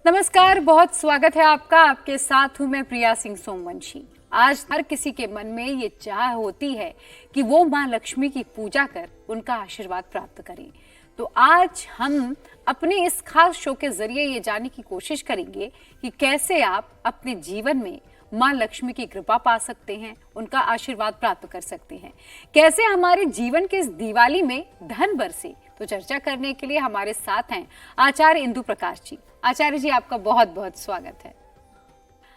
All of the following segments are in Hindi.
नमस्कार, बहुत स्वागत है आपका। आपके साथ हूं मैं प्रिया सिंह सोमवंशी। आज हर किसी के मन में ये चाह होती है कि वो माँ लक्ष्मी की पूजा कर उनका आशीर्वाद प्राप्त करें। तो आज हम अपने इस खास शो के जरिए ये जानने की कोशिश करेंगे कि कैसे आप अपने जीवन में माँ लक्ष्मी की कृपा पा सकते हैं, उनका आशीर्वाद प्राप्त कर सकते हैं, कैसे हमारे जीवन के इस दिवाली में धन बरसे। तो चर्चा करने के लिए हमारे साथ हैं आचार्य इंदु प्रकाश जी। आचार्य जी, आपका बहुत बहुत स्वागत है।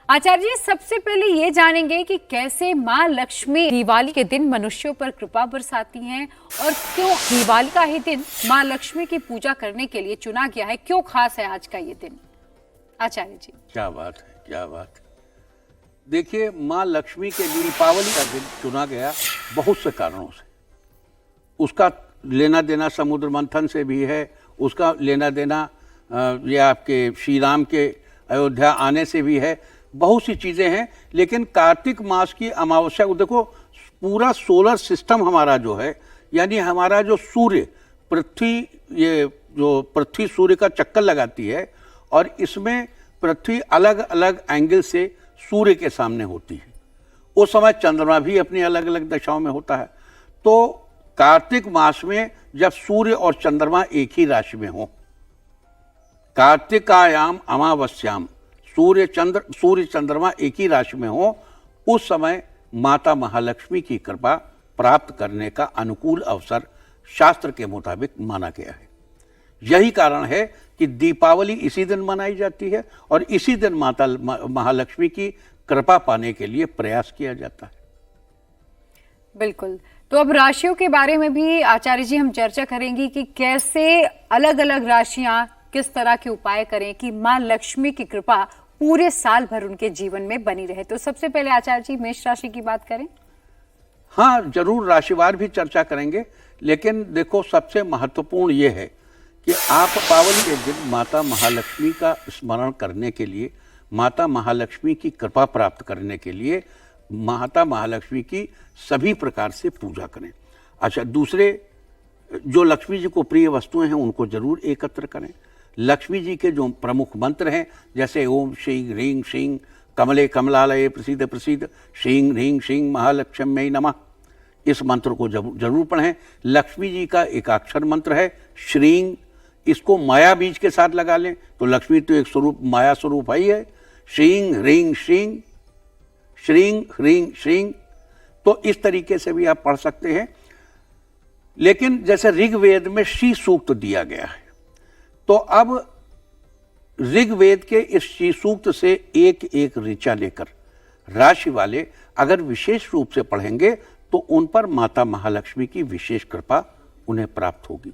आचार्य जी, सबसे पहले ये जानेंगे कि कैसे माँ लक्ष्मी दिवाली के दिन मनुष्यों पर कृपा बरसाती हैं और क्यों दिवाली का ही दिन माँ लक्ष्मी की पूजा करने के लिए चुना गया है, क्यों खास है आज का ये दिन। आचार्य जी। क्या बात है, क्या बात है। देखिए, माँ लक्ष्मी के लिए दीपावली का दिन चुना गया बहुत से कारणों से। उसका लेना देना समुद्र मंथन से भी है, उसका लेना देना ये आपके श्री राम के अयोध्या आने से भी है, बहुत सी चीज़ें हैं। लेकिन कार्तिक मास की अमावस्या को देखो, पूरा सोलर सिस्टम हमारा जो है, यानी हमारा जो सूर्य पृथ्वी, ये जो पृथ्वी सूर्य का चक्कर लगाती है और इसमें पृथ्वी अलग अलग एंगल से सूर्य के सामने होती है। उस समय चंद्रमा भी अपनी अलग अलग दशाओं में होता है। तो कार्तिक मास में जब सूर्य और चंद्रमा एक ही राशि में हो, कार्तिकायाम अमावस्याम सूर्य चंद्रमा एक ही राशि में हो, उस समय माता महालक्ष्मी की कृपा प्राप्त करने का अनुकूल अवसर शास्त्र के मुताबिक माना गया है। यही कारण है कि दीपावली इसी दिन मनाई जाती है और इसी दिन माता महालक्ष्मी की कृपा पाने के लिए प्रयास किया जाता है। बिल्कुल। तो अब राशियों के बारे में भी आचार्य जी हम चर्चा करेंगे कि कैसे अलग अलग राशियां किस तरह के उपाय करें कि माँ लक्ष्मी की कृपा पूरे साल भर उनके जीवन में बनी रहे। तो सबसे पहले आचार्य जी मेष राशि की बात करें। हाँ, जरूर राशिवार भी चर्चा करेंगे, लेकिन देखो, सबसे महत्वपूर्ण ये है कि आप दीपावली के दिन माता महालक्ष्मी का स्मरण करने के लिए, माता महालक्ष्मी की कृपा प्राप्त करने के लिए माता महालक्ष्मी की सभी प्रकार से पूजा करें। अच्छा, दूसरे जो लक्ष्मी जी को प्रिय वस्तुएं हैं उनको जरूर एकत्र करें। लक्ष्मी जी के जो प्रमुख मंत्र हैं, जैसे ओम श्रीं ह्रीं श्रीं कमले कमलालये प्रसीद प्रसीद श्रीं ह्रीं श्रीं महालक्ष्म्यै नमः, इस मंत्र को जरूर पढ़ें। लक्ष्मी जी का एकाक्षर मंत्र है श्रीं, इसको माया बीज के साथ लगा लें तो लक्ष्मी तो एक स्वरूप, माया स्वरूप ही है। श्रीं ह्रीं श्रीं श्रीं ह्रीं श्रीं, तो इस तरीके से भी आप पढ़ सकते हैं। लेकिन जैसे ऋग्वेद में श्री सूक्त दिया गया है, तो अब ऋग्वेद के इस श्री सूक्त से एक एक ऋचा लेकर राशि वाले अगर विशेष रूप से पढ़ेंगे तो उन पर माता महालक्ष्मी की विशेष कृपा उन्हें प्राप्त होगी।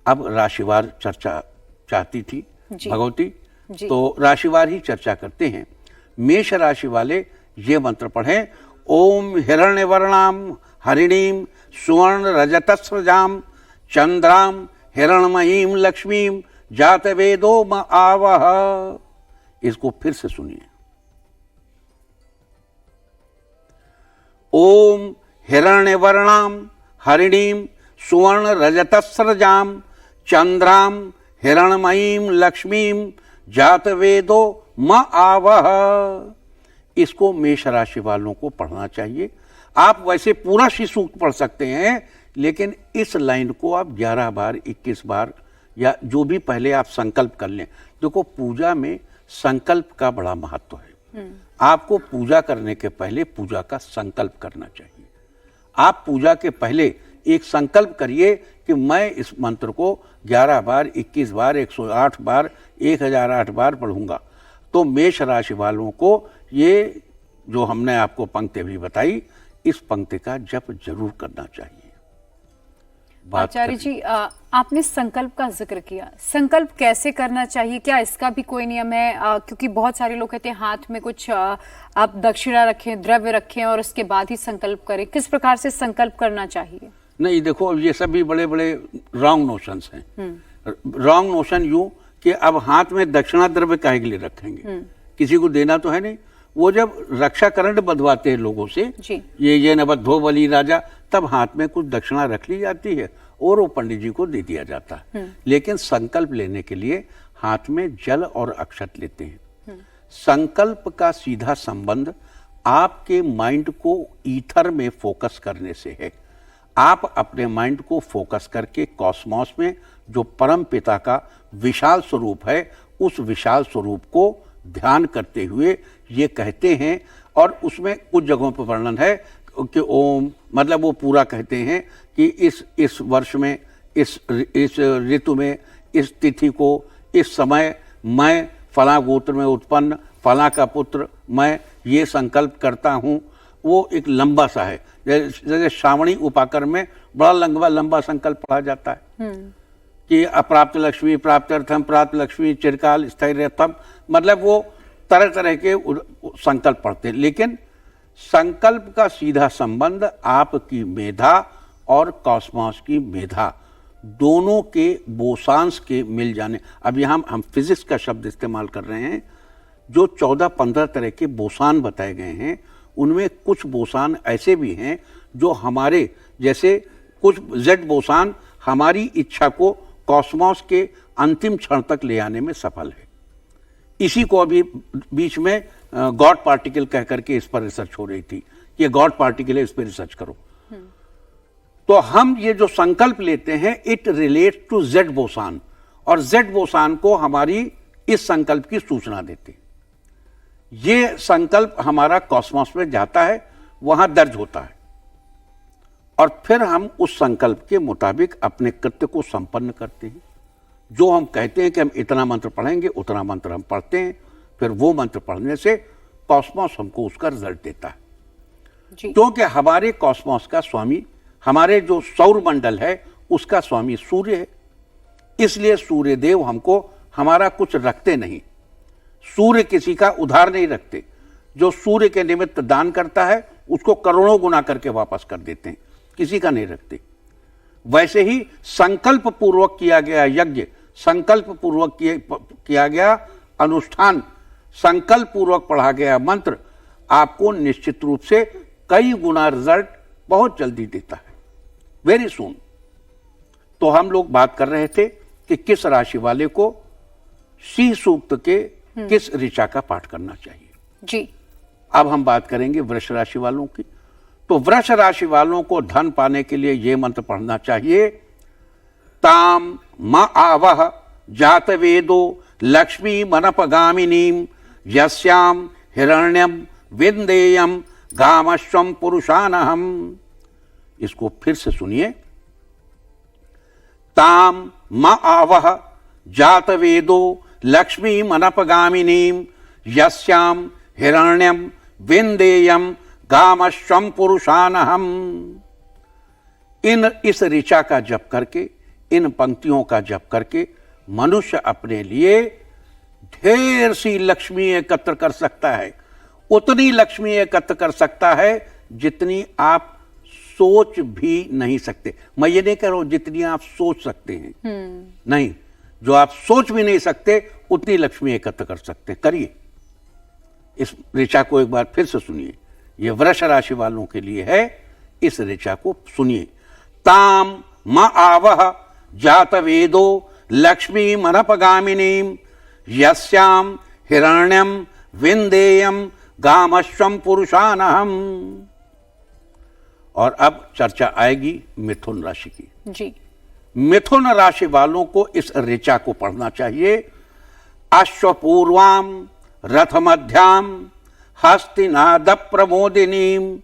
अब राशिवार चर्चा चाहती थी भगवती, तो राशिवार ही चर्चा करते हैं। मेष राशि वाले ये मंत्र पढ़ें। ओम हिरण्यवर्णाम हरिणीम सुवर्ण रजतस्रजाम चंद्राम हिरणमयीम लक्ष्मीम जात वेदो म आवह। इसको फिर से सुनिए। ओम हिरण्यवर्णाम हरिणीम सुवर्ण रजतस्रजाम चंद्राम हिरणमयीम लक्ष्मीम जात वेदो म आवह। इसको मेष राशि वालों को पढ़ना चाहिए। आप वैसे पूरा श्री सूक्त पढ़ सकते हैं, लेकिन इस लाइन को आप 11 बार 21 बार या जो भी पहले आप संकल्प कर लें। देखो, पूजा में संकल्प का बड़ा महत्व है। आपको पूजा करने के पहले पूजा का संकल्प करना चाहिए। आप पूजा के पहले एक संकल्प करिए कि मैं इस मंत्र को 11 बार 21 बार 108 बार 1008 बार पढ़ूंगा। तो मेष राशि वालों को ये जो हमने आपको पंक्ति भी बताई, इस पंक्ति का जप जरूर करना चाहिए। आचार्य जी, आपने संकल्प का जिक्र किया, संकल्प कैसे करना चाहिए, क्या इसका भी कोई नियम है? क्योंकि बहुत सारे लोग कहते हैं हाथ में कुछ आप दक्षिणा रखें, द्रव्य रखें और उसके बाद ही संकल्प करें। किस प्रकार से संकल्प करना चाहिए? नहीं, देखो, ये सभी बड़े बड़े रॉन्ग नोशंस हैं। रॉन्ग नोशन यूं कि अब हाथ में दक्षिणा द्रव्य काहे के लिए रखेंगे, किसी को देना तो है नहीं। वो जब रक्षा करंट बंधवाते हैं लोगों से, ये न बद्धो बली राजा, तब हाथ में कुछ दक्षिणा रख ली जाती है और वो पंडित जी को दे दिया जाता है। लेकिन संकल्प लेने के लिए हाथ में जल और अक्षत लेते हैं। संकल्प का सीधा संबंध आपके माइंड को ईथर में फोकस करने से है। आप अपने माइंड को फोकस करके कॉस्मॉस में जो परम पिता का विशाल स्वरूप है, उस विशाल स्वरूप को ध्यान करते हुए ये कहते हैं, और उसमें कुछ जगहों पर वर्णन है कि ओम, मतलब वो पूरा कहते हैं कि इस वर्ष में, इस ऋतु में, इस तिथि को, इस समय मैं फला गोत्र में उत्पन्न फला का पुत्र, मैं ये संकल्प करता हूँ। वो एक लंबा सा है, जैसे श्रावणी उपाकर में बड़ा लंबा संकल्प पढ़ा जाता है कि अप्राप्त लक्ष्मी प्राप्त्यर्थम प्राप्त लक्ष्मी चिरकाल स्थैर्यर्थम, मतलब वो तरह तरह के संकल्प पढ़ते हैं। लेकिन संकल्प का सीधा संबंध आपकी मेधा और कॉस्मॉस की मेधा दोनों के बोसांस के मिल जाने। अब यहाँ हम फिजिक्स का शब्द इस्तेमाल कर रहे हैं। जो 14-15 तरह के बोसान बताए गए हैं, उनमें कुछ बोसान ऐसे भी हैं जो हमारे, जैसे कुछ जेड बोसान हमारी इच्छा को कॉस्मॉस के अंतिम क्षण तक ले आने में सफल है। इसी को अभी बीच में गॉड पार्टिकल कह करके इस पर रिसर्च हो रही थी कि गॉड पार्टिकल है, इस पर रिसर्च करो। तो हम ये जो संकल्प लेते हैं, it relate to Z boson, और जेड बोसान को हमारी इस संकल्प की सूचना देते। ये संकल्प हमारा कॉस्मॉस में जाता है, वहां दर्ज होता है, और फिर हम उस संकल्प के मुताबिक अपने कृत्य को संपन्न करते हैं। जो हम कहते हैं कि हम इतना मंत्र पढ़ेंगे, उतना मंत्र हम पढ़ते हैं, फिर वो मंत्र पढ़ने से कॉस्मॉस हमको उसका रिजल्ट देता है। क्योंकि हमारे कॉस्मॉस का स्वामी, हमारे जो सौर मंडल है उसका स्वामी सूर्य है, इसलिए सूर्य देव हमको हमारा कुछ रखते नहीं। सूर्य किसी का उधार नहीं रखते। जो सूर्य के निमित्त दान करता है उसको करोड़ों गुना करके वापस कर देते हैं, किसी का नहीं रखते। वैसे ही संकल्प पूर्वक किया गया यज्ञ, संकल्प पूर्वक किया गया अनुष्ठान, संकल्प पूर्वक पढ़ा गया मंत्र आपको निश्चित रूप से कई गुना रिजल्ट बहुत जल्दी देता है, वेरी सून। तो हम लोग बात कर रहे थे कि किस राशि वाले को सी सूक्त के किस ऋचा का पाठ करना चाहिए जी। अब हम बात करेंगे वृष राशि वालों की। तो वृष राशि वालों को धन पाने के लिए यह मंत्र पढ़ना चाहिए, ताम म आवह जात वेदो लक्ष्मी मनपगामिनीम यस्याम हिरण्यम विंदेयम गामश्वम पुरुषानहम। इसको फिर से सुनिए, ताम म आवह जात वेदो लक्ष्मी मनपगामिनीम यस्याम हिरण्यम विंदेयम गामश्वम पुरुषानहम। इस ऋचा का जप करके, इन पंक्तियों का जप करके मनुष्य अपने लिए ढेर सी लक्ष्मी एकत्र कर सकता है। उतनी लक्ष्मी एकत्र कर सकता है जितनी आप सोच भी नहीं सकते। मैं ये नहीं कह रहा हूं जितनी आप सोच सकते हैं, नहीं, जो आप सोच भी नहीं सकते उतनी लक्ष्मी एकत्र कर सकते हैं। करिए, इस ऋचा को एक बार फिर से सुनिए। ये वृष राशि वालों के लिए है, इस ऋचा को सुनिए। ताम म आवह जात वेदो लक्ष्मी मनपगामिनीम यस्याम हिरण्यम विंदेयम गामश्वम पुरुषानहम। और अब चर्चा आएगी मिथुन राशि की जी। मिथुन राशि वालों को इस ऋचा को पढ़ना चाहिए। अश्वपूर्वाम रथ मध्याम हस्तिनाद प्रमोदिनीम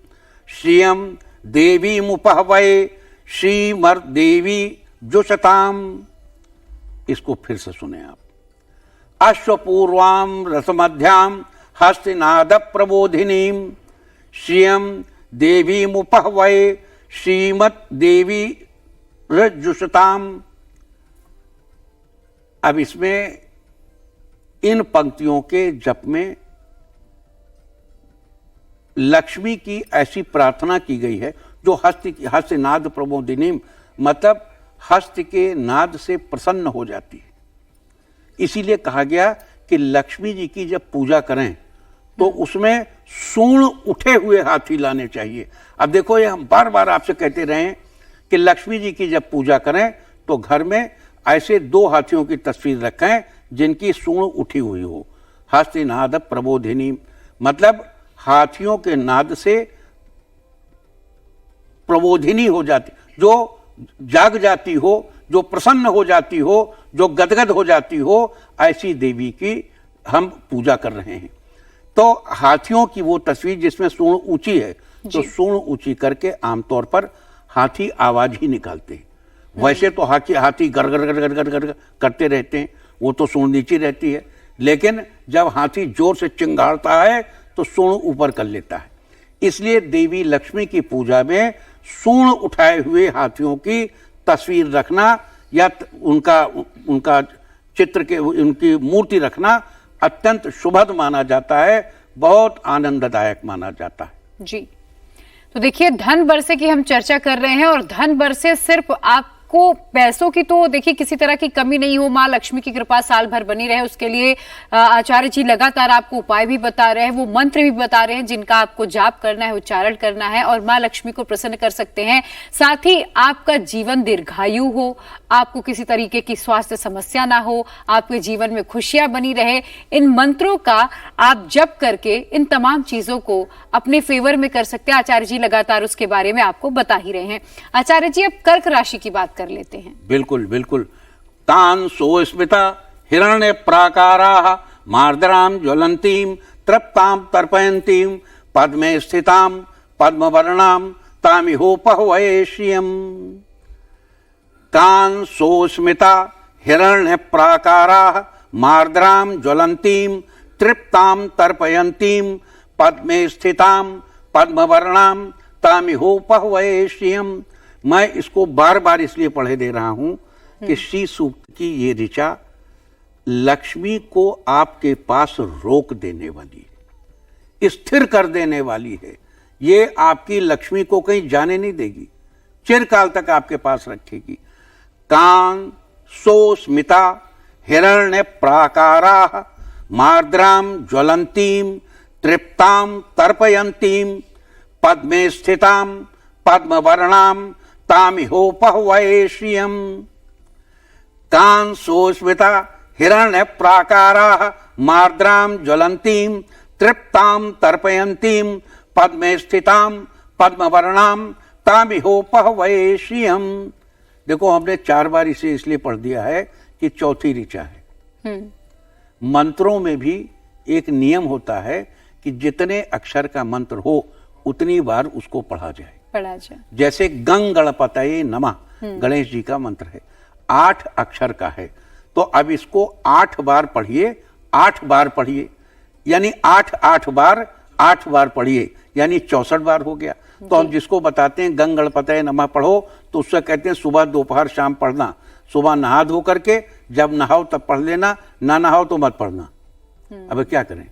श्रियम देवी मुपहवै श्रीमर देवी जुषताम। इसको फिर से सुने आप। अश्वपूर्वाम रथ मध्याम हस्तिनाद प्रबोधिनीम श्रियम देवी मुपहवै श्रीमत देवी जुषताम। अब इसमें इन पंक्तियों के जप में लक्ष्मी की ऐसी प्रार्थना की गई है जो हस्त नाद प्रबोधिनीम, मतलब हस्त के नाद से प्रसन्न हो जाती है। इसीलिए कहा गया कि लक्ष्मी जी की जब पूजा करें तो उसमें सूर्ण उठे हुए हाथी लाने चाहिए। अब देखो, ये हम बार बार आपसे कहते रहे कि लक्ष्मी जी की जब पूजा करें तो घर में ऐसे 2 हाथियों की तस्वीर रखें जिनकी सूंड उठी हुई हो। हस्तिनाद प्रबोधिनी, मतलब हाथियों के नाद से प्रबोधिनी हो जाती, जो जाग जाती हो, जो प्रसन्न हो जाती हो, जो गदगद हो जाती हो, ऐसी देवी की हम पूजा कर रहे हैं। तो हाथियों की वो तस्वीर जिसमें सूंड ऊंची है, तो सूंड ऊंची करके आमतौर पर हाथी आवाज ही निकालते हैं। वैसे तो हाथी गर गर गर गर गर गर करते रहते हैं, वो तो सूंड नीची रहती है, लेकिन जब हाथी जोर से चिंगाड़ता है तो सूंड ऊपर कर लेता है। इसलिए देवी लक्ष्मी की पूजा में सूंड उठाए हुए हाथियों की तस्वीर रखना या उनका चित्र के उनकी मूर्ति रखना अत्यंत शुभद माना जाता है, बहुत आनंददायक माना जाता है। जी, तो देखिए धन बरसे की हम चर्चा कर रहे हैं, और धन बरसे सिर्फ आपको पैसों की तो देखिए किसी तरह की कमी नहीं हो, माँ लक्ष्मी की कृपा साल भर बनी रहे, उसके लिए आचार्य जी लगातार आपको उपाय भी बता रहे हैं, वो मंत्र भी बता रहे हैं जिनका आपको जाप करना है, उच्चारण करना है और माँ लक्ष्मी को प्रसन्न कर सकते हैं। साथ ही आपका जीवन दीर्घायु हो, आपको किसी तरीके की स्वास्थ्य समस्या ना हो, आपके जीवन में खुशियां बनी रहे, इन मंत्रों का आप जप करके इन तमाम चीजों को अपने फेवर में कर सकते हैं। आचार्य जी लगातार उसके बारे में आपको बता ही रहे हैं। आचार्य जी, अब कर्क राशि की बात कर लेते हैं। बिल्कुल बिल्कुल। तान सोस्मिता हिरण्य प्राकाराः मार्दराम ज्वलंतीम तृप्ताम तर्पयंतीम पद्मे स्थिताम पद्मवर्णाम तामिहोपहवयेष्यम्। तान सोस्मिता हिरण्य प्राकाराः मार्दराम ज्वलंतीम तृप्ताम तर्पयंतीम पद्मे स्थिताम पद्मवर्णाम तामिहोपहवयेष्यम्। मैं इसको बार बार इसलिए पढ़े दे रहा हूं कि श्री सूक्त की ये ऋचा लक्ष्मी को आपके पास रोक देने वाली है, स्थिर कर देने वाली है। ये आपकी लक्ष्मी को कहीं जाने नहीं देगी, चिरकाल तक आपके पास रखेगी। कान सोस्मिता हिरण्य प्राकाराः मार्द्राम ज्वलंतीम तृप्ताम तर्पयंतीम पद्मे स्थिताम पद्मवर्णाम तामिहोपहवयेष्यम्। कान सोस्मिता हिरण्य प्राकाराः मार्द्राम ज्वलंतीम तृप्ताम तर्पयंतीम पद्मे स्थिताम पद्मवर्णाम तामिहोपहवयेष्यम्। देखो, हमने 4 बार इसे इसलिए पढ़ दिया है कि चौथी ऋचा है। मंत्रों में भी एक नियम होता है कि जितने अक्षर का मंत्र हो उतनी बार उसको पढ़ा जाए। जैसे गंग गणपतये नमः गणेश जी का मंत्र है, 8 अक्षर का है, तो अब इसको 8 बार पढ़िए, 8 बार पढ़िए, यानी 8 बार पढ़िए, यानी 64 बार हो गया। तो हम जिसको बताते हैं गंग गणपतये नमः पढ़ो, तो उससे कहते हैं सुबह दोपहर शाम पढ़ना। सुबह नहा धो करके जब नहाओ तब पढ़ लेना, ना नहाओ तो मत पढ़ना। अब क्या करें,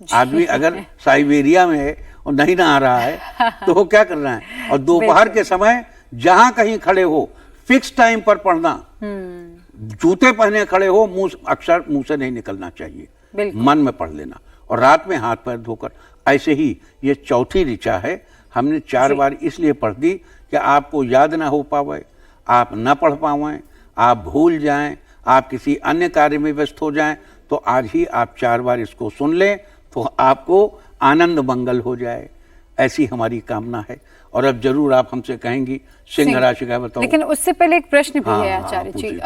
आदमी अगर साइबेरिया में है और नहीं नहा रहा है तो वो क्या करना है। और दोपहर के समय जहां कहीं खड़े हो फिक्स टाइम पर पढ़ना, जूते पहने खड़े हो, अक्षर मुंह से नहीं निकलना चाहिए, मन में पढ़ लेना। और रात में हाथ पैर धोकर। ऐसे ही ये चौथी ऋचा है, हमने 4 बार इसलिए पढ़ दी कि आपको याद ना हो पावे, आप ना पढ़ पावें, आप भूल जाएं, आप किसी अन्य कार्य में व्यस्त हो जाएं, तो आज ही आप 4 बार इसको सुन लें तो आपको आनंद मंगल हो जाए, ऐसी हमारी कामना है। और अब जरूर आप हमसे कहेंगी सिंह राशि का बताओ। लेकिन उससे पहले एक प्रश्न भी है आचार्य जी।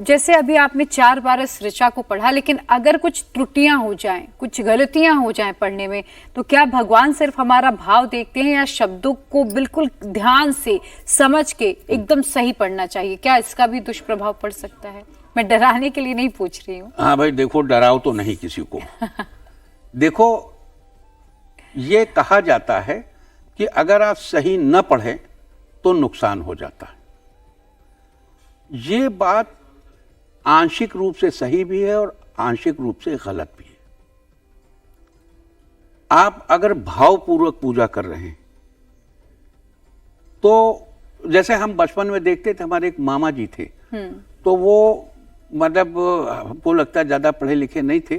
जैसे अभी आपने 4 बार इस ऋचा को पढ़ा, लेकिन अगर कुछ त्रुटियां हो जाएं, कुछ गलतियां हो जाएं पढ़ने में, तो क्या भगवान सिर्फ हमारा भाव देखते हैं या शब्दों को बिल्कुल ध्यान से समझ के एकदम सही पढ़ना चाहिए? क्या इसका भी दुष्प्रभाव पड़ सकता है? मैं डराने के लिए नहीं पूछ रही हूँ। हाँ भाई देखो, डराओ तो नहीं किसी को। देखो, ये कहा जाता है कि अगर आप सही न पढ़ें तो नुकसान हो जाता है। ये बात आंशिक रूप से सही भी है और आंशिक रूप से गलत भी है। आप अगर भावपूर्वक पूजा कर रहे हैं तो जैसे हम बचपन में देखते थे, हमारे एक मामा जी थे, तो वो मतलब हमको लगता है ज्यादा पढ़े लिखे नहीं थे,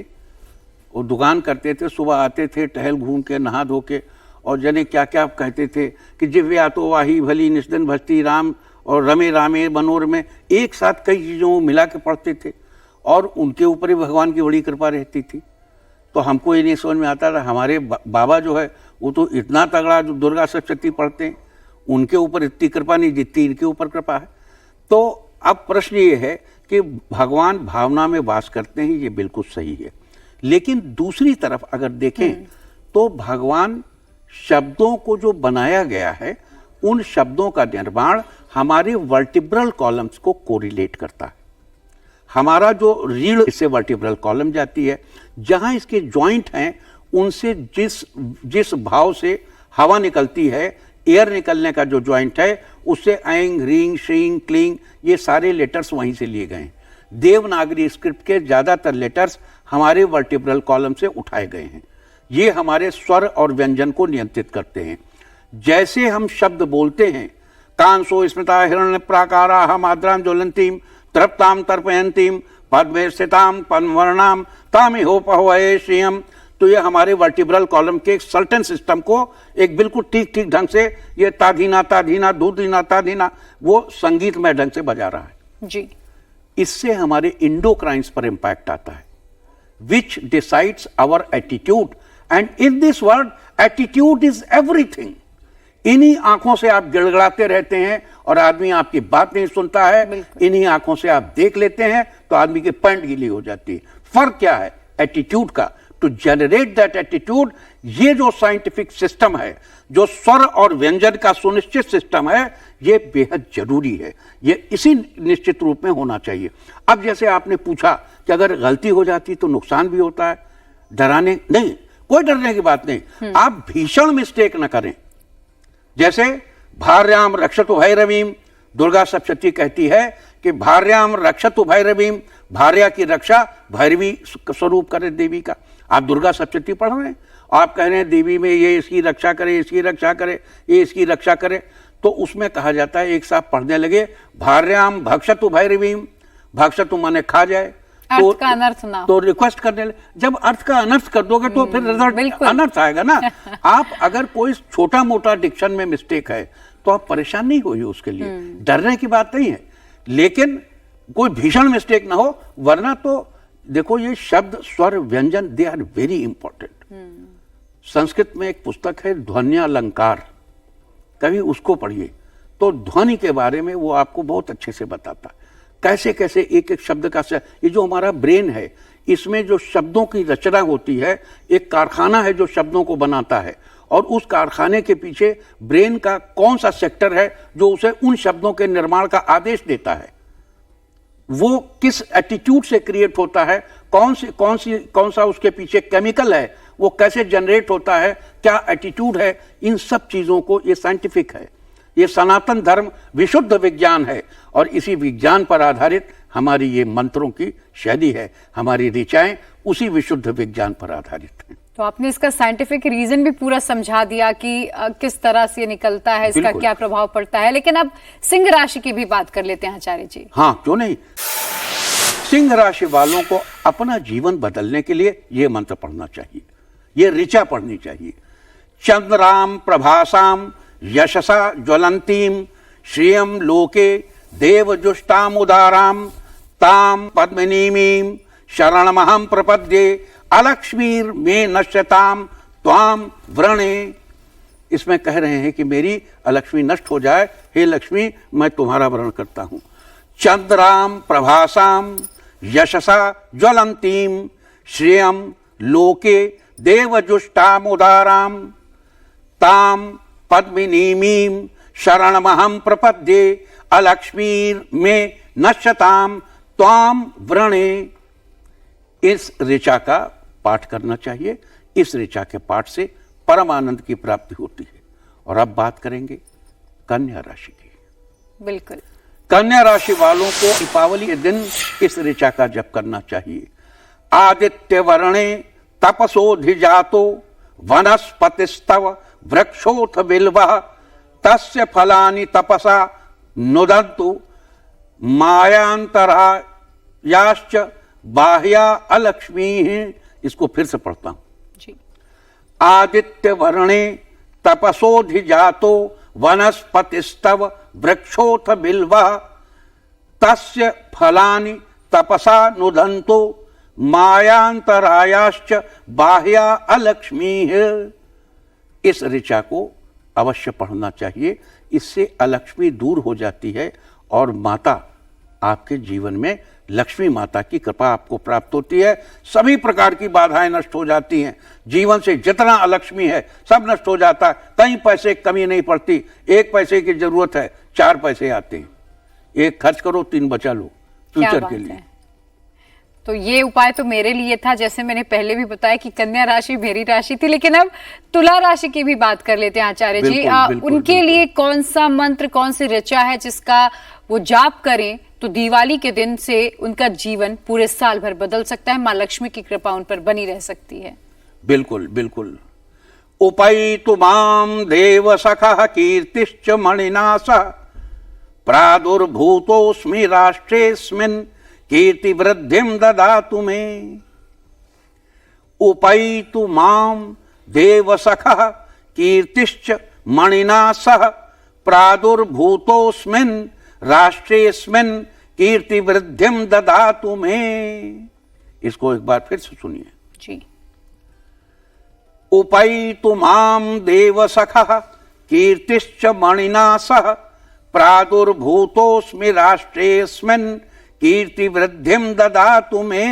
वो दुकान करते थे, सुबह आते थे टहल घूम के नहा धो के, और जने क्या क्या कहते थे कि जिव्या तो वाही भली निस्दन भस्ती राम और रमे रामे मनोरमे एक साथ कई चीज़ों को मिला के पढ़ते थे और उनके ऊपर ही भगवान की बड़ी कृपा रहती थी। तो हमको ये नहीं समझ में आता था, हमारे बाबा जो है वो तो इतना तगड़ा जो दुर्गा सप्तशती पढ़ते हैं, उनके ऊपर इतनी कृपा नहीं जितनी इनके ऊपर कृपा है। तो अब प्रश्न ये है कि भगवान भावना में वास करते हैं, ये बिल्कुल सही है, लेकिन दूसरी तरफ अगर देखें तो भगवान शब्दों को जो बनाया गया है उन शब्दों का निर्माण हमारे वर्टिब्रल कॉलम्स को कोरिलेट करता है। हमारा जो रीढ़ इससे वर्टिब्रल कॉलम जाती है, जहां इसके जॉइंट हैं उनसे जिस भाव से हवा निकलती है, एयर निकलने का जो जॉइंट है, उससे ऐंग रींग श्रींग क्लिंग ये सारे लेटर्स वहीं से लिए गए हैं। देवनागरी स्क्रिप्ट के ज़्यादातर लेटर्स हमारे वर्टिब्रल कॉलम से उठाए गए हैं। ये हमारे स्वर और व्यंजन को नियंत्रित करते हैं। जैसे हम शब्द बोलते हैं, कांसो स्मृता हिरण्य प्राकारा हम आद्राम ज्वलंतीम तृप्ताम तर्पयंतीम पद्मे स्थिताम पद्मवर्णाम तामिहोपहवये श्रियम, तो ये हमारे वर्टिब्रल कॉलम के एक सर्टेन सिस्टम को एक बिल्कुल ठीक ढंग से ये ताधीना दूधीना ताधीना वो संगीतमय ढंग से बजा रहा है जी। इससे हमारे इंडोक्राइन्स पर इंपैक्ट आता है, which decides our attitude, and in this world attitude is everything. इन्हीं आंखों से आप गिड़गिड़ाते रहते हैं और आदमी आपकी बात नहीं सुनता है, इन्हीं आंखों से आप देख लेते हैं तो आदमी की पैंट गीली हो जाती है। फर्क क्या है एटीट्यूड का? टू जनरेट दैट एटीट्यूड, ये जो साइंटिफिक सिस्टम है, जो स्वर और व्यंजन का सुनिश्चित सिस्टम है, ये बेहद जरूरी है, ये इसी निश्चित रूप में होना चाहिए। अब जैसे आपने पूछा कि अगर गलती हो जाती तो नुकसान भी होता है, डराने नहीं, कोई डरने की बात नहीं। आप भीषण मिस्टेक न करें। जैसे भार्याम रक्षतु भैरवीम, दुर्गा सप्तशती कहती है कि भार्याम रक्षतु भैरवीम, भार्या की रक्षा भैरवी स्वरूप करे देवी का। आप दुर्गा सप्तशती पढ़ रहे हैं, आप कह रहे हैं देवी में ये इसकी रक्षा करे, इसकी रक्षा करे, ये इसकी रक्षा करे, तो उसमें कहा जाता है एक साथ पढ़ने लगे भार्याम भक्षतु भैरवीम, भक्षतु माने खा जाए, अर्थ का अनर्थ ना हो, तो रिक्वेस्ट करने लगे। जब अर्थ का अनर्थ कर दोगे तो फिर रिजल्ट अनर्थ आएगा ना। आप अगर कोई छोटा मोटा डिक्शन में मिस्टेक है तो आप परेशान नहीं होइए, उसके लिए डरने की बात नहीं है, लेकिन कोई भीषण मिस्टेक ना हो, वरना तो देखो ये शब्द स्वर व्यंजन they are very important. Sanskrit में एक पुस्तक है ध्वन्यालंकार, कभी उसको पढ़िए, तो ध्वनि के बारे में वो आपको बहुत अच्छे से बताता है, कैसे कैसे एक एक शब्द का ये जो हमारा ब्रेन है, इसमें जो शब्दों की रचना होती है, एक कारखाना है जो शब्दों को बनाता है, और उस कारखाने के पीछे ब्रेन का कौन सा सेक्टर है जो उसे उन शब्दों के निर्माण का आदेश देता है, वो किस एटीट्यूड से क्रिएट होता है, कौन सा उसके पीछे केमिकल है, वो कैसे जनरेट होता है, क्या एटीट्यूड है, इन सब चीजों को, ये साइंटिफिक है, ये सनातन धर्म विशुद्ध विज्ञान है, और इसी विज्ञान पर आधारित हमारी ये मंत्रों की शैली है, हमारी ऋचाएं उसी विशुद्ध विज्ञान पर आधारित हैं। तो आपने इसका साइंटिफिक रीजन भी पूरा समझा दिया कि किस तरह से निकलता है, इसका क्या प्रभाव पड़ता है, लेकिन अब सिंह राशि की भी बात कर लेते हैं आचार्य जी। हाँ, क्यों नहीं। सिंह राशि वालों को अपना जीवन बदलने के लिए ये मंत्र पढ़ना चाहिए, ये ऋचा पढ़नी चाहिए। चंद्राम प्रभासाम यशसा ज्वलंतीम श्रियम लोके देवजुष्टाम उदाराम ताम पद्मिनीमीम शरणमहं प्रपद्ये अलक्ष्मीर में नश्यताम त्वाम व्रणे। इसमें कह रहे हैं कि मेरी अलक्ष्मी नष्ट हो जाए, हे लक्ष्मी मैं तुम्हारा वर्ण करता हूं। चंद्राम प्रभासाम यशसा ज्वलंतीम श्रियम लोके देवजुष्टाम उदाराम ताम पद्मिनीमीम शरणमहं प्रपद्ये अलक्ष्मीर में नश्यताम त्वाम व्रणे। इस ऋचा का पाठ करना चाहिए, इस ऋचा के पाठ से परम आनंद की प्राप्ति होती है। और अब बात करेंगे कन्या राशि की। बिल्कुल, कन्या राशि वालों को दीपावली के दिन इस ऋचा का जप करना चाहिए। आदित्य वर्णे तपसोधिजातो वनस्पतिस्तव वृक्षोथ बिल्वः तस्य फलानि तपसा नुदन्तु मायांतरा याश्च बाह्या अलक्ष्मी है। इसको फिर से पढ़ता हूं जी। आदित्य वर्णे तपसोधिजातो वनस्पतिस्तव वृक्षोथ बिल्वा तस्य फलानि तपसा नुदन्तो मायांतरायाश्च बाह्या अलक्ष्मी। इस ऋचा को अवश्य पढ़ना चाहिए, इससे अलक्ष्मी दूर हो जाती है और माता आपके जीवन में लक्ष्मी माता की कृपा आपको प्राप्त होती है। सभी प्रकार की बाधाएं नष्ट हो जाती हैं, जीवन से जितना अलक्ष्मी है सब नष्ट हो जाता है, कहीं पैसे की कमी नहीं पड़ती। 1 पैसे की जरूरत है 4 पैसे आते हैं, 1 खर्च करो 3 बचा लो फ्यूचर के लिए। तो ये उपाय तो मेरे लिए था, जैसे मैंने पहले भी बताया कि कन्या राशि मेरी राशि थी, लेकिन अब तुला राशि की भी बात कर लेते हैं आचार्य जी। उनके लिए कौन सा मंत्र, कौन सी ऋचा है जिसका वो जाप करें तो दिवाली के दिन से उनका जीवन पूरे साल भर बदल सकता है, माँ लक्ष्मी की कृपा उन पर बनी रह सकती है? बिल्कुल बिल्कुल। उपैतु माम देव सखः कीर्तिश्च मणिना सह प्रादुर्भूतोऽस्मि राष्ट्रेऽस्मिन् कीर्ति वृद्धिम ददातु मे। उपैतु माम देव सखः कीर्तिश्च मणिना सह प्रादुर्भूतोऽस्मिन् राष्ट्रेऽस्मिन् कीर्ति वृद्धिम ददातु मे। इसको एक बार फिर से सुनिए जी। उपैतु माम देव सखः कीर्तिश्च मणिना सह प्रादुर्भूतोऽस्मि राष्ट्रेऽस्मिन् कीर्ति वृद्धिम ददातु मे।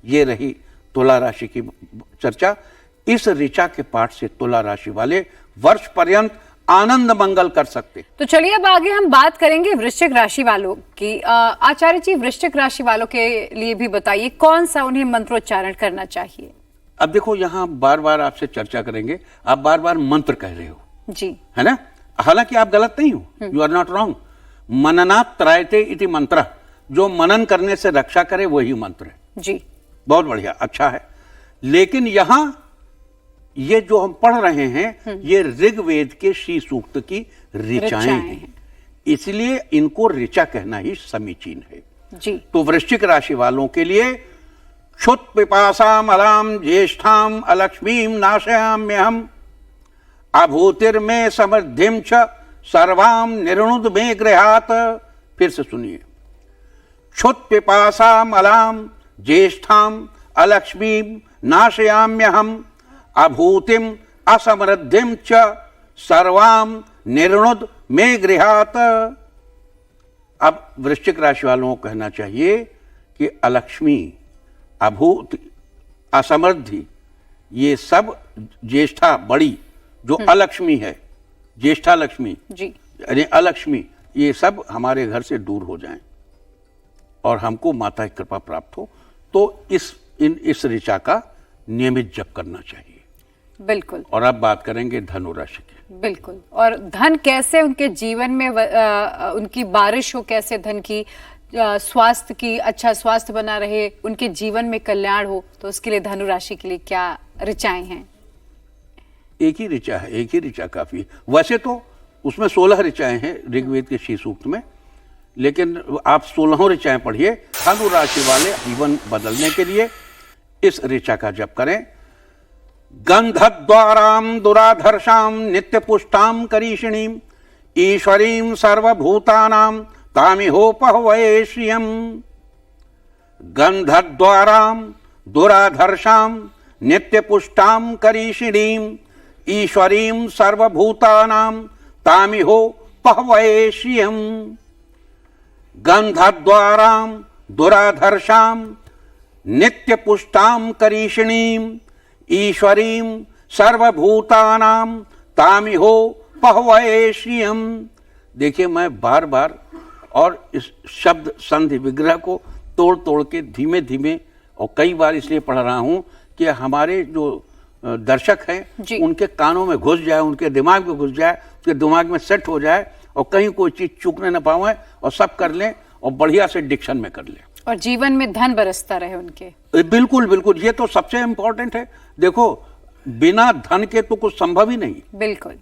ये रही तुला राशि की चर्चा। इस ऋचा के पाठ से तुला राशि वाले वर्ष पर्यंत आनंद मंगल कर सकते। तो चलिए अब आगे हम बात करेंगे वृश्चिक राशि वालों की। आचार्य जी, वृश्चिक राशि वालों के लिए भी बताइए कौन सा उन्हें मंत्रोच्चारण करना चाहिए? अब देखो, यहाँ बार बार आपसे चर्चा करेंगे, आप बार बार मंत्र कह रहे हो जी, है ना? हालांकि आप गलत नहीं हो, यू आर नॉट रॉन्ग। मननात् त्रायते इति मंत्र, जो मनन करने से रक्षा करे वही मंत्र है जी। बहुत बढ़िया, अच्छा है। लेकिन यहां ये जो हम पढ़ रहे हैं ये ऋग्वेद के श्री सूक्त की ऋचाएं हैं, इसलिए इनको ऋचा कहना ही समीचीन है जी। तो वृश्चिक राशि वालों के लिए क्षुत पिपासाम अलाम ज्येष्ठाम अलक्ष्मीम नाशयाम्यहम अभूतिर्मे समृद्धिम च सर्वाम निर्णुद मे गृहात। फिर से सुनिए। क्षुत पिपासाम अलाम ज्येष्ठाम अलक्ष्मीम नाशयाम्यहम अभूतिम असमृद्धिम च सर्वाम निर्णुद मे गृहात। अब वृश्चिक राशि वालों को कहना चाहिए कि अलक्ष्मी, अभूत, असमृद्धि, ये सब ज्येष्ठा बड़ी जो अलक्ष्मी है, ज्येष्ठा लक्ष्मी जी, यानी अलक्ष्मी, ये सब हमारे घर से दूर हो जाएं और हमको माता की कृपा प्राप्त हो। तो इस ऋचा का नियमित जप करना चाहिए। बिल्कुल। और अब बात करेंगे धनु राशि की। बिल्कुल। और धन कैसे उनके जीवन में उनकी बारिश हो, कैसे धन की, स्वास्थ्य की, अच्छा स्वास्थ्य बना रहे, उनके जीवन में कल्याण हो, तो उसके लिए धनु राशि के लिए क्या ऋचाएं हैं? एक ही ऋचा है, एक ही ऋचा काफी है। वैसे तो उसमें 16 ऋचाएं हैं ऋग्वेद के श्री सूक्त में, लेकिन आप 16 ऋचाएं पढ़िए। धनु राशि वाले जीवन बदलने के लिए इस ऋचा का जप करें। गंधद्वाराम दुराधर्षाम नित्य पुष्टाम करीषिणीम ईश्वरीम सर्वभूतानाम तामिहोपहवये श्रियम। गंधद्वाराम दुराधर्षाम नित्य पुष्टाम करीषिणीम ईश्वरीम सर्वभूतानाम तामिहोपहवये श्रियम। गंधद्वाराम दुराधर्षाम नित्य पुष्टाम करीषिणीम ईश्वरीम सर्वभूतानाम तामिहो पहवये श्रियम। देखिए, मैं बार बार और इस शब्द संधि विग्रह को तोड़ तोड़ के धीमे धीमे और कई बार इसलिए पढ़ रहा हूं कि हमारे जो दर्शक हैं उनके कानों में घुस जाए, उनके दिमाग में घुस जाए, उनके दिमाग में सेट हो जाए और कहीं कोई चीज चूकने न पाए और सब कर लें और बढ़िया से डिक्शन में कर लें और जीवन में धन बरसता रहे उनके। बिल्कुल बिल्कुल, ये तो सबसे इंपॉर्टेंट है। देखो, बिना धन के तो कुछ संभव ही नहीं। बिल्कुल।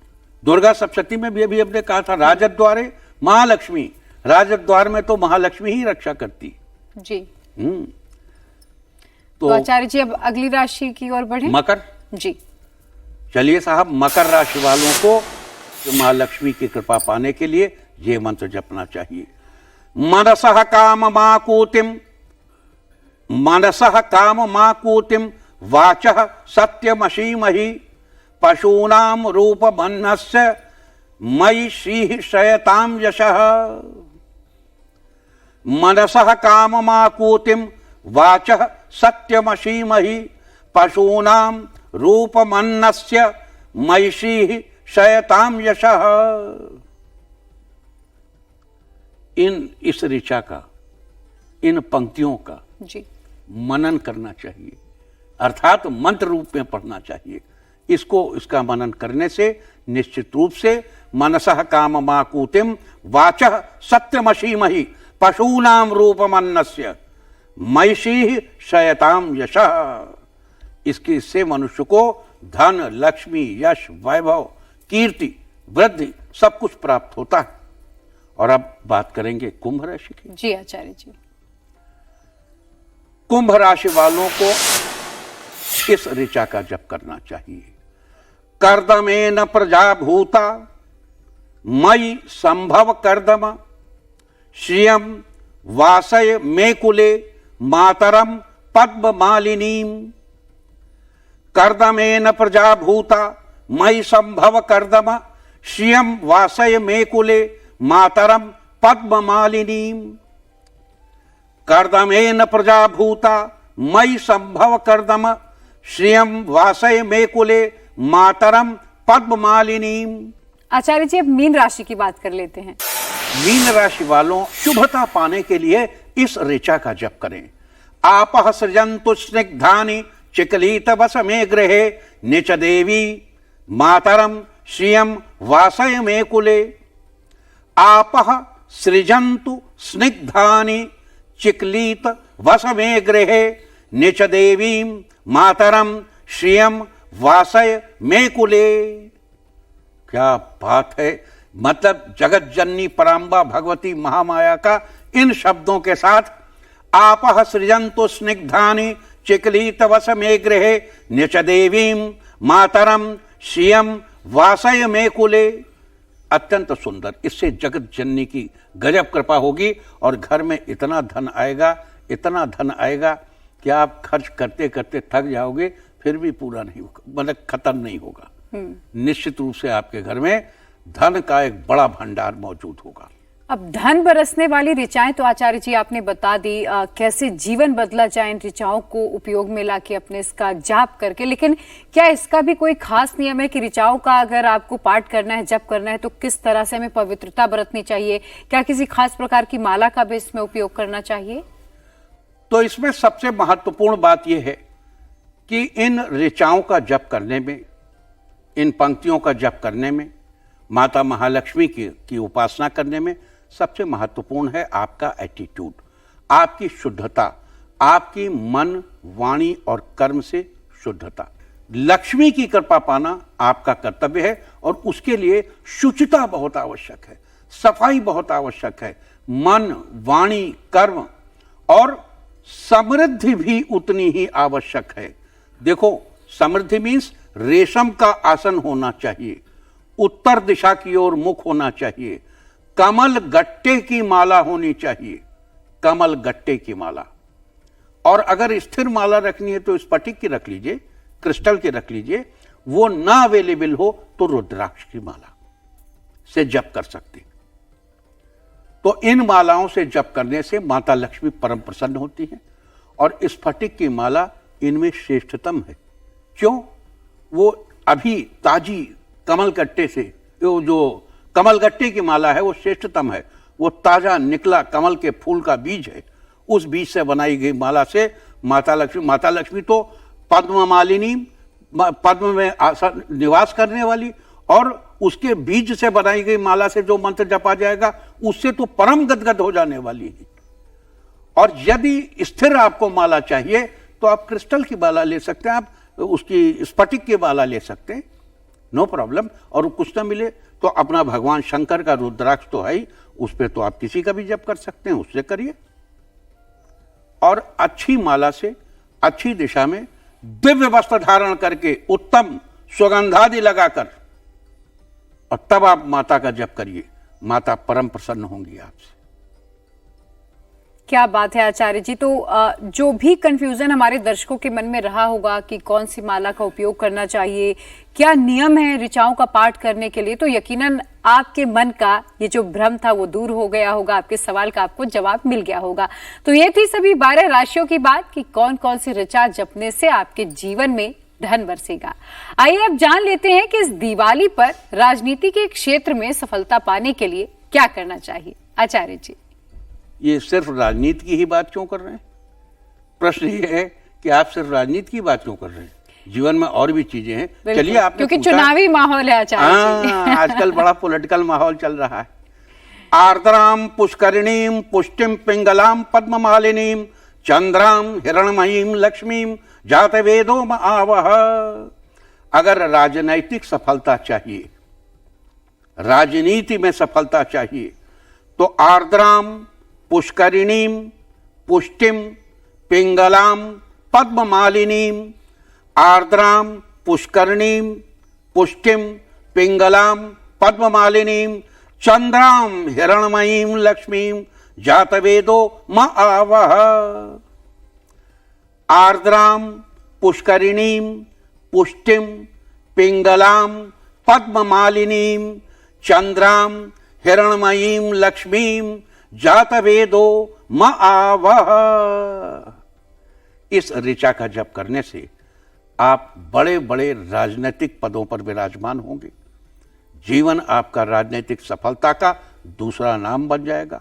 दुर्गा सप्तशती में भी अभी हमने कहा था, राजद्वारे महालक्ष्मी, राजद्वार में तो महालक्ष्मी ही रक्षा करती जी। तो आचार्य जी अब अगली राशि की ओर बढ़े। मकर जी। चलिए साहब, मकर राशि वालों को महालक्ष्मी की कृपा पाने के लिए ये मंत्र जपना चाहिए। मनसः काम माकूतिम वाचः सत्यमशीमहि पशूनां रूपमन्नस्य मयि श्रीः शयतां यशः। मनसः काममाकूतिम वाचः सत्यमशीमहि पशूनां रूपमन्नस्य मयि श्रीः शयतां यशः। इस ऋचा का, इन पंक्तियों का जी मनन करना चाहिए, अर्थात मंत्र रूप में पढ़ना चाहिए। इसका मनन करने से निश्चित रूप से मनसः काममाकूतिम वाचः सत्यमशीमहि पशूनां रूपमन्नस्य मयिषीः शयतां यशः। इससे मनुष्य को धन, लक्ष्मी, यश, वैभव, कीर्ति, वृद्धि सब कुछ प्राप्त होता है। और अब बात करेंगे कुंभ राशि की। जी आचार्य जी। कुंभ राशि वालों को इस ऋचा का जप करना चाहिए। कर्दमेन प्रजाभूता मयि संभव कर्दम श्रियं वासय मे कुले मातरम पद्ममालिनीम। कर्दमेन प्रजाभूता मयि संभव कर्दम श्रियं वासय मे कुले मातरम पद्ममालिनीम। कर्दमेन प्रजाभूता मयि संभव कर्दम श्रियं वासय मे कुले मातरम पद्ममालिनीम। आचार्य जी, अब मीन राशि की बात कर लेते हैं। मीन राशि वालों शुभता पाने के लिए इस ऋचा का जप करें। आपः सृजन्तु स्निग्धानि चिकलित वसमे गृहे निच देवी मातरम श्रियं वासय मे कुले। आपः सृजन्तु स्निग्धानि चिकलित वसमे गृहे निच देवीं मातरम श्रियं वासय मे कुले। क्या बात है! मतलब जगत जननी पराम्बा भगवती महामाया का इन शब्दों के साथ आपः सृजन्तु स्निग्धानि चिकलित वसमे गृहे निच देवीं मातरम श्रियं वासय मे कुले। अत्यंत सुंदर। इससे जगत जननी की गजब कृपा होगी और घर में इतना धन आएगा कि आप खर्च करते करते थक जाओगे, फिर भी पूरा नहीं होगा, मतलब खत्म नहीं होगा। निश्चित रूप से आपके घर में धन का एक बड़ा भंडार मौजूद होगा। अब धन बरसने वाली ऋचाएं तो आचार्य जी आपने बता दी, कैसे जीवन बदला जाए इन ऋचाओं को उपयोग में लाके अपने इसका जाप करके। लेकिन क्या इसका भी कोई खास नियम है कि ऋचाओं का अगर आपको पाठ करना है, जप करना है, तो किस तरह से हमें पवित्रता बरतनी चाहिए? क्या किसी खास प्रकार की माला का भी इसमें उपयोग करना चाहिए? तो इसमें सबसे महत्वपूर्ण बात यह है कि इन ऋचाओं का जप करने में, इन पंक्तियों का जप करने में, माता महालक्ष्मी की उपासना करने में सबसे महत्वपूर्ण है आपका एटीट्यूड, आपकी शुद्धता, आपकी मन, वाणी और कर्म से शुद्धता। लक्ष्मी की कृपा पाना आपका कर्तव्य है और उसके लिए शुचिता बहुत आवश्यक है, सफाई बहुत आवश्यक है। मन, वाणी, कर्म और समृद्धि भी उतनी ही आवश्यक है। देखो, समृद्धि मीन्स रेशम का आसन होना चाहिए, उत्तर दिशा की ओर मुख होना चाहिए, कमल गट्टे की माला होनी चाहिए, कमल गट्टे की माला। और अगर स्थिर माला रखनी है तो स्फटिक की रख लीजिए, क्रिस्टल की रख लीजिए। वो ना अवेलेबल हो तो रुद्राक्ष की माला से जप कर सकते। तो इन मालाओं से जप करने से माता लक्ष्मी परम प्रसन्न होती हैं और स्फटिक की माला इनमें श्रेष्ठतम है। क्यों? वो अभी ताजी कमल गट्टे से, जो कमल गट्टे की माला है वो श्रेष्ठतम है। वो ताजा निकला कमल के फूल का बीज है, उस बीज से बनाई गई माला से माता लक्ष्मी तो पद्ममालिनी, पद्म में निवास करने वाली, और उसके बीज से बनाई गई माला से जो मंत्र जपा जाएगा उससे तो परम गदगद हो जाने वाली है। और यदि स्थिर आपको माला चाहिए तो आप क्रिस्टल की माला ले सकते हैं, आप उसकी स्फटिक की माला ले सकते हैं, नो प्रॉब्लम। और कुछ ना मिले तो अपना भगवान शंकर का रुद्राक्ष तो है ही, उस पर तो आप किसी का भी जप कर सकते हैं, उससे करिए। और अच्छी माला से अच्छी दिशा में दिव्य वस्त्र धारण करके, उत्तम सुगंधादि लगाकर और तब आप माता का जप करिए, माता परम प्रसन्न होंगी आपसे। क्या बात है आचार्य जी। तो जो भी कंफ्यूजन हमारे दर्शकों के मन में रहा होगा कि कौन सी माला का उपयोग करना चाहिए, क्या नियम है ऋचाओं का पाठ करने के लिए, तो यकीनन आपके मन का ये जो भ्रम था वो दूर हो गया होगा, आपके सवाल का आपको जवाब मिल गया होगा। तो ये थी सभी 12 राशियों की बात कि कौन कौन सी ऋचा जपने से आपके जीवन में धन बरसेगा। आइए अब जान लेते हैं कि इस दिवाली पर राजनीति के क्षेत्र में सफलता पाने के लिए क्या करना चाहिए। आचार्य जी, ये सिर्फ राजनीति की ही बात क्यों कर रहे हैं? प्रश्न ये है कि आप सिर्फ राजनीति की बात क्यों कर रहे हैं? जीवन में और भी चीजें हैं। चलिए, आपने क्योंकि चुनावी माहौल है आचार्य जी। आजकल बड़ा पॉलिटिकल माहौल चल रहा है। आर्द्राम पुष्करिणीम पुष्टिम पिंगलाम पद्ममालिनीम चंद्राम हिरणमयीम लक्ष्मीम जातवेदो आवह। अगर राजनैतिक सफलता चाहिए, राजनीति में सफलता चाहिए, तो आर्द्राम पुष्करिणीम पुष्टिम पिंगलाम पद्ममालिनीम, आर्द्राम पुष्करिणीम पुष्टिम पिंगलाम पद्ममालिनीम चंद्राम हिरणमयीम लक्ष्मीम जातवेदो म आवह। आर्द्राम पुष्करिणीम पुष्टिम पिंगलाम पद्ममालिनीम चंद्राम हिरणमयीम लक्ष्मीम जातवेदो म आवह। इस ऋचा का जप करने से आप बड़े बड़े राजनीतिक पदों पर विराजमान होंगे। जीवन आपका राजनीतिक सफलता का दूसरा नाम बन जाएगा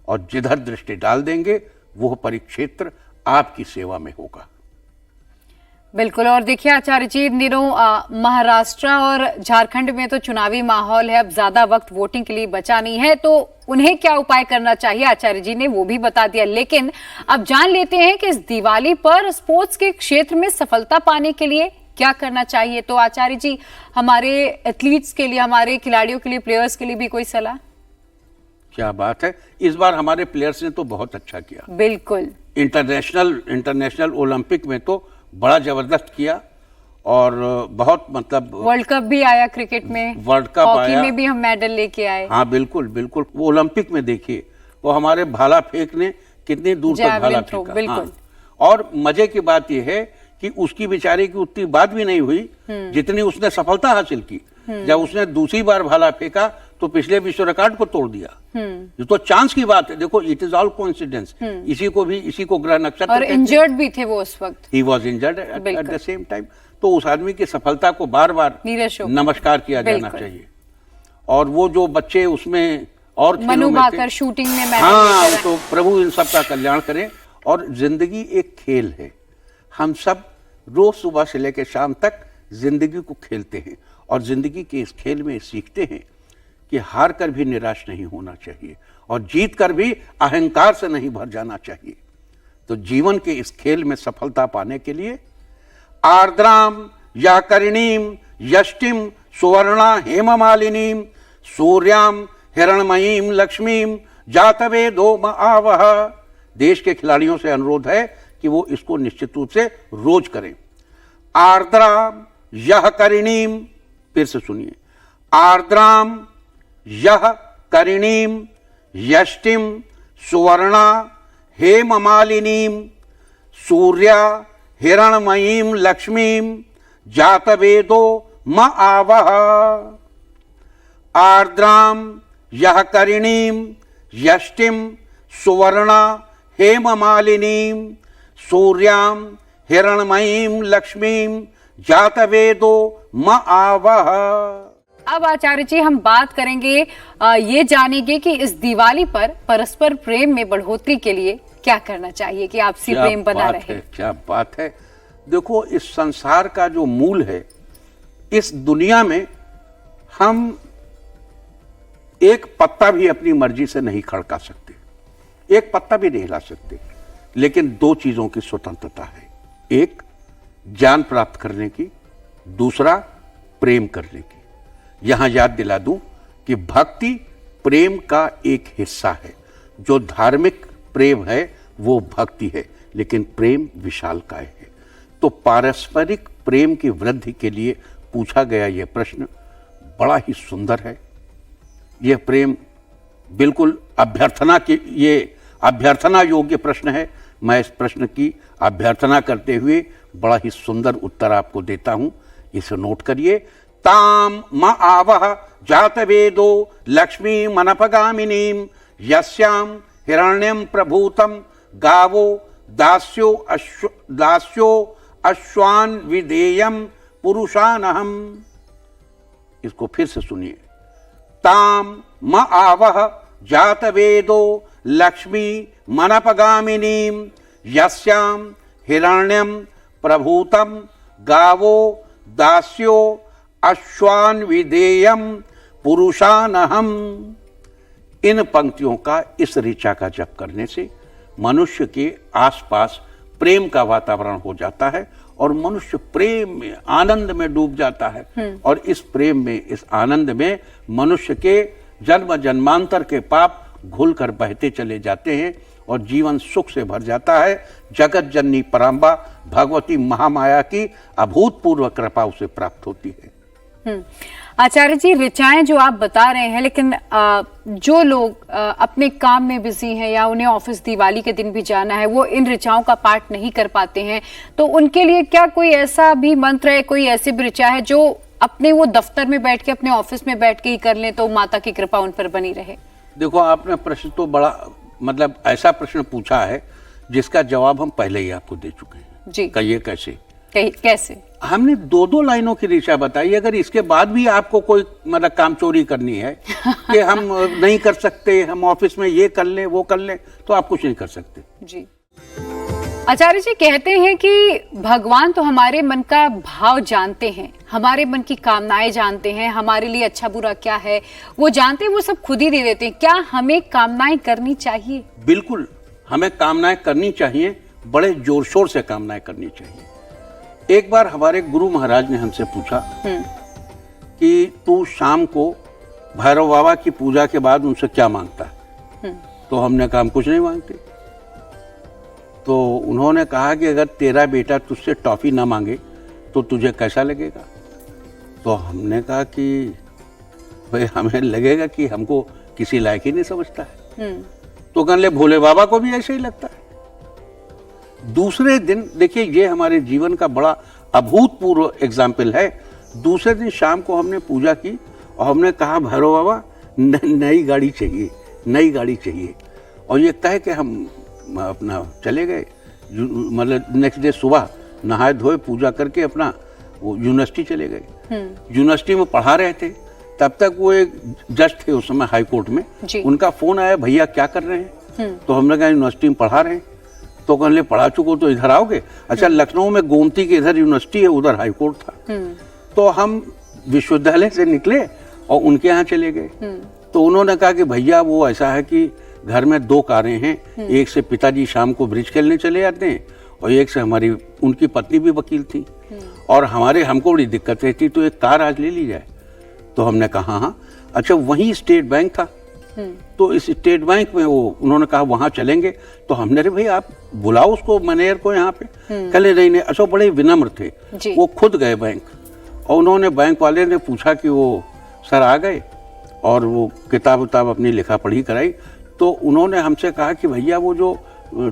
और जिधर दृष्टि डाल देंगे वह परिक्षेत्र आपकी सेवा में होगा। बिल्कुल। और देखिए आचार्य जी, इन दिनों महाराष्ट्र और झारखंड में तो चुनावी माहौल है, अब ज्यादा वक्त वोटिंग के लिए बचा नहीं है, तो उन्हें क्या उपाय करना चाहिए आचार्य जी ने वो भी बता दिया। लेकिन अब जान लेते हैं कि इस दिवाली पर स्पोर्ट्स के क्षेत्र में सफलता पाने के लिए क्या करना चाहिए। तो आचार्य जी, हमारे एथलीट्स के लिए, हमारे खिलाड़ियों के लिए, प्लेयर्स के लिए भी कोई सलाह? क्या बात है, इस बार हमारे प्लेयर्स ने तो बहुत अच्छा किया। बिल्कुल। इंटरनेशनल ओलंपिक में तो बड़ा जबरदस्त किया और बहुत मतलब वर्ल्ड कप भी आया क्रिकेट में, वर्ल्ड कप हॉकी आया, में भी हम मेडल लेके आए। हाँ बिल्कुल बिल्कुल। वो ओलंपिक में देखिए, वो हमारे भाला फेंक ने कितनी दूर तक भाला फेंका। बिल्कुल। हाँ। और मजे की बात यह है कि उसकी बेचारे की उतनी बात भी नहीं हुई जितनी उसने सफलता हासिल की। जब उसने दूसरी बार भाला फेंका तो पिछले विश्व रिकॉर्ड को तोड़ दिया। ये तो चांस की बात है। देखो, इट इज ऑल कोइंसिडेंस। इसी को ग्रह नक्षत्र, और इंजर्ड भी थे वो उस वक्त। He was injured at the same time. तो उस आदमी की सफलता को बार बार नमस्कार किया जाना चाहिए। और वो जो बच्चे उसमें और मनु भाकर शूटिंग में मेडल, हाँ, तो प्रभु इन सब का कल्याण करें। और जिंदगी एक खेल है, हम सब रोज सुबह से लेकर शाम तक जिंदगी को खेलते हैं और जिंदगी के इस खेल में सीखते हैं कि हार कर भी निराश नहीं होना चाहिए और जीत कर भी अहंकार से नहीं भर जाना चाहिए। तो जीवन के इस खेल में सफलता पाने के लिए आर्द्राम या करिणीम यष्टिम सुवर्णा हेममालिनीम सूर्याम हिरणमयीम लक्ष्मीम जातवेदो म आवह। देश के खिलाड़ियों से अनुरोध है कि वो इसको निश्चित रूप से रोज करें। आर्द्राम यह करिणीम, फिर से सुनिए, आर्द्राम यह करिणीम यष्टिम सुवर्णा हेममालिनीम सूर्या हिरणमयीम लक्ष्मीम जातवेदो म आवह। आर्द्राम यह करिणीम यष्टिम सुवर्णा हेममालिनीम सूर्याम हिरणमयीम लक्ष्मीम जातवेदो म आवह। अब आचार्य जी, हम बात करेंगे, ये जानेंगे कि इस दिवाली पर परस्पर प्रेम में बढ़ोतरी के लिए क्या करना चाहिए कि आपसी प्रेम बना रहे। क्या बात है। देखो, इस संसार का जो मूल है, इस दुनिया में हम एक पत्ता भी अपनी मर्जी से नहीं खड़का सकते, एक पत्ता भी नहीं हिला सकते, लेकिन दो चीजों की स्वतंत्रता है। एक ज्ञान प्राप्त करने की, दूसरा प्रेम करने की। यहां याद दिला दूं कि भक्ति प्रेम का एक हिस्सा है। जो धार्मिक प्रेम है वो भक्ति है, लेकिन प्रेम विशालकाय है। तो पारस्परिक प्रेम की वृद्धि के लिए पूछा गया यह प्रश्न बड़ा ही सुंदर है। यह प्रेम बिल्कुल अभ्यर्थना योग्य प्रश्न है। मैं इस प्रश्न की अभ्यर्थना करते हुए बड़ा ही सुंदर उत्तर आपको देता हूं, इसे नोट करिए। ताम म आवह जात वेदो लक्ष्मी मनपगामिनीम यस्याम हिरण्यम प्रभूतम गावो दास्यो अश्वान विदेयम पुरुषानहम। इसको फिर से सुनिए। ताम म आवह जात वेदो लक्ष्मी मनपगामिनीम यस्याम हिरण्यम प्रभूतम गावो दास्यो अश्वान विदेयम पुरुषानहम। इन पंक्तियों का इस ऋचा का जप करने से मनुष्य के आसपास प्रेम का वातावरण हो जाता है और मनुष्य प्रेम में आनंद में डूब जाता है। और इस प्रेम में, इस आनंद में मनुष्य के जन्म जन्मांतर के पाप घुल कर बहते चले जाते हैं और जीवन सुख से भर जाता है। जगत जननी पराम्बा भगवती महामाया की अभूतपूर्व कृपा उसे प्राप्त होती है। आचार्य जी, ऋचाएं जो आप बता रहे हैं, लेकिन जो लोग अपने काम में बिजी हैं या उन्हें ऑफिस दिवाली के दिन भी जाना है, वो इन ऋचाओं का पाठ नहीं कर पाते हैं, तो उनके लिए क्या कोई ऐसा भी मंत्र है, कोई ऐसी भी ऋचा है जो अपने वो दफ्तर में बैठ के, अपने ऑफिस में बैठ के ही कर लें तो माता की कृपा उन पर बनी रहे? देखो, आपने प्रश्न तो बड़ा ऐसा प्रश्न पूछा है जिसका जवाब हम पहले ही आपको दे चुके हैं जी। कहिए कैसे? हमने 2-2 लाइनों की ऋचा बताई। अगर इसके बाद भी आपको कोई काम चोरी करनी है कि हम नहीं कर सकते, हम ऑफिस में ये कर लें वो कर लें, तो आप कुछ नहीं कर सकते जी। आचार्य जी कहते हैं कि भगवान तो हमारे मन का भाव जानते हैं, हमारे मन की कामनाएं जानते हैं, हमारे लिए अच्छा बुरा क्या है वो जानते हैं, वो सब खुद ही दे देते हैं। क्या हमें कामनाएं करनी चाहिए? बिल्कुल, हमें कामनाएं करनी चाहिए, बड़े जोर शोर से कामनाएं करनी चाहिए। एक बार हमारे गुरु महाराज ने हमसे पूछा कि तू शाम को भैरव बाबा की पूजा के बाद उनसे क्या मांगता है? तो हमने कहा हम कुछ नहीं मांगते। तो उन्होंने कहा कि अगर तेरा बेटा तुझसे टॉफी ना मांगे तो तुझे कैसा लगेगा? तो हमने कहा कि भाई हमें लगेगा कि हमको किसी लायक ही नहीं समझता है। तो कहने लगे भोले बाबा को भी ऐसे ही लगता है। दूसरे दिन, देखिए ये हमारे जीवन का बड़ा अभूतपूर्व एग्जाम्पल है। दूसरे दिन शाम को हमने पूजा की और हमने कहा भैरव बाबा नई गाड़ी चाहिए, नई गाड़ी चाहिए। और ये कह के हम अपना चले गए। नेक्स्ट डे सुबह नहाए धोए पूजा करके अपना वो यूनिवर्सिटी चले गए। यूनिवर्सिटी में पढ़ा रहे थे, तब तक वो एक जज थे उस समय हाई कोर्ट में, उनका फोन आया, भैया क्या कर रहे हैं? तो हमने कहा यूनिवर्सिटी में पढ़ा रहे हैं। तो कहने पढ़ा चुको तो इधर आओगे? अच्छा, लखनऊ में गोमती के इधर यूनिवर्सिटी है, उधर हाई कोर्ट था। तो हम विश्वविद्यालय से निकले और उनके यहाँ चले गए। तो उन्होंने कहा कि भैया वो ऐसा है कि घर में 2 कारें हैं, एक से पिताजी शाम को ब्रिज खेलने चले जाते हैं और एक से उनकी पत्नी भी वकील थी और हमको बड़ी दिक्कत रहती, तो एक कार आज ले ली जाए। तो हमने कहा हाँ। अच्छा, वहीं स्टेट बैंक था, तो इस स्टेट बैंक में उन्होंने कहा वहां चलेंगे। तो हमने, अरे भाई आप बुलाओ उसको, मैनेजर को यहाँ पे। कहले नहीं। अच्छा, बड़े विनम्र थे, वो खुद गए बैंक और उन्होंने, बैंक वाले ने पूछा कि वो सर आ गए और वो किताब अपनी लिखा पढ़ी कराई। तो उन्होंने हमसे कहा कि भैया वो जो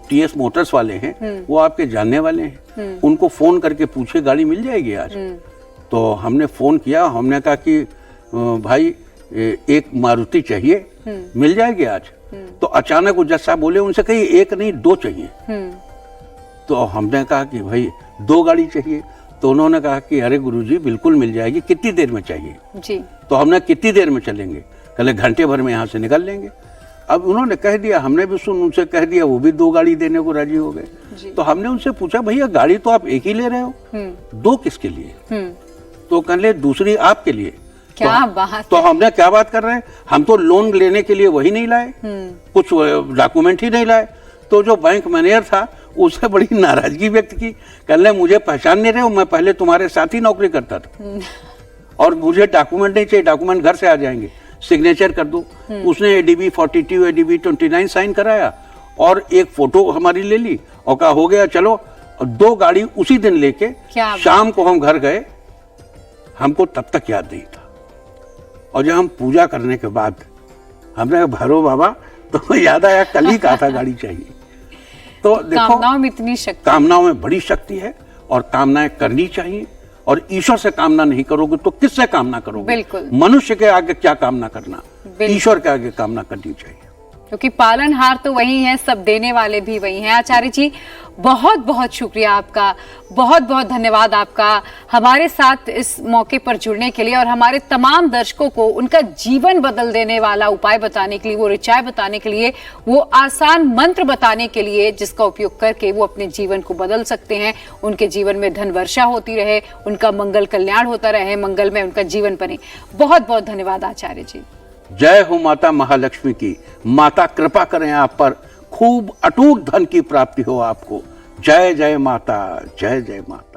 TS मोटर्स वाले हैं वो आपके जानने वाले हैं, उनको फोन करके पूछे गाड़ी मिल जाएगी आज। तो हमने फोन किया, हमने कहा कि भाई एक मारुति चाहिए, मिल जाएगी आज? तो अचानक वो जज साहब बोले, उनसे कही 1 नहीं 2 चाहिए। तो हमने कहा कि भाई 2 गाड़ी चाहिए। तो उन्होंने कहा कि अरे गुरुजी बिल्कुल मिल जाएगी, कितनी देर में चाहिए जी? तो हमने कितनी देर में चलेंगे? कहले घंटे भर में यहाँ से निकल लेंगे। अब उन्होंने कह दिया, हमने भी उनसे कह दिया, वो भी 2 गाड़ी देने को राजी हो गए। तो हमने उनसे पूछा भैया गाड़ी तो आप एक ही ले रहे हो, 2 किसके लिए? तो कहले दूसरी आपके लिए। क्या बात? तो हमने क्या बात कर रहे हैं, हम तो लोन लेने के लिए वही नहीं लाए, कुछ डॉक्यूमेंट ही नहीं लाए। तो जो बैंक मैनेजर था उससे बड़ी नाराजगी व्यक्त की, कहने मुझे पहचान नहीं रहे हो, मैं पहले तुम्हारे साथ ही नौकरी करता था और मुझे डॉक्यूमेंट नहीं चाहिए, डॉक्यूमेंट घर से आ जाएंगे, सिग्नेचर कर दो। उसने ADB 42 ADB 29 साइन कराया और एक फोटो हमारी ले ली और कहा हो गया चलो। 2 गाड़ी उसी दिन लेके शाम को हम घर गए। हमको तब तक याद नहीं था और जब हम पूजा करने के बाद हमने कहा, भैरव बाबा, तो याद आया कल ही कहा था गाड़ी चाहिए। तो देखो, कामनाओं में इतनी शक्ति, कामनाओं में बड़ी शक्ति है और कामनाएं करनी चाहिए। और ईश्वर से कामना नहीं करोगे तो किससे कामना करोगे? बिल्कुल। मनुष्य के आगे क्या कामना करना, ईश्वर के आगे कामना करनी चाहिए, क्योंकि पालनहार तो वही है, सब देने वाले भी वही हैं। आचार्य जी, बहुत बहुत शुक्रिया आपका, बहुत बहुत धन्यवाद आपका हमारे साथ इस मौके पर जुड़ने के लिए और हमारे तमाम दर्शकों को उनका जीवन बदल देने वाला उपाय बताने के लिए, वो ऋचाएं बताने के लिए, वो आसान मंत्र बताने के लिए जिसका उपयोग करके वो अपने जीवन को बदल सकते हैं। उनके जीवन में धन वर्षा होती रहे, उनका मंगल कल्याण होता रहे, मंगल में उनका जीवन बने। बहुत बहुत धन्यवाद आचार्य जी। जय हो माता महालक्ष्मी की। माता कृपा करें आप पर, खूब अटूट धन की प्राप्ति हो आपको। जय जय माता, जय जय माता।